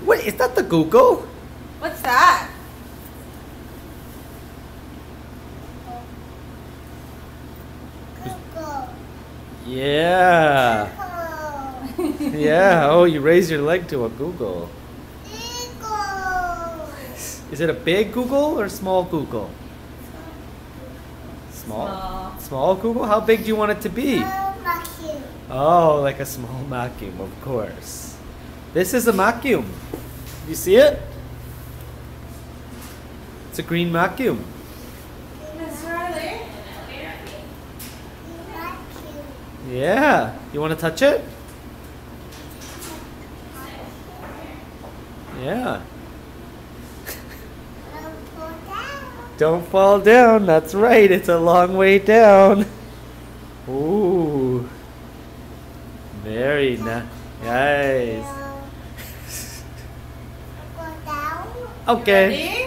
Wait, is that the Google? What's that? Google. Yeah. Google. Yeah. Oh, you raise your leg to a Google. Eagle. Is it a big Google or small Google? Small. Small Google? How big do you want it to be? Vacuum. Oh, like a small vacuum, of course. This is a vacuum. You see it? It's a green vacuum. Miss Riley? Vacuum. Yeah. You want to touch it? Yeah. Don't fall down. Don't fall down. That's right. It's a long way down. Ooh. Very nice. Nice. Go down. Okay. Ready?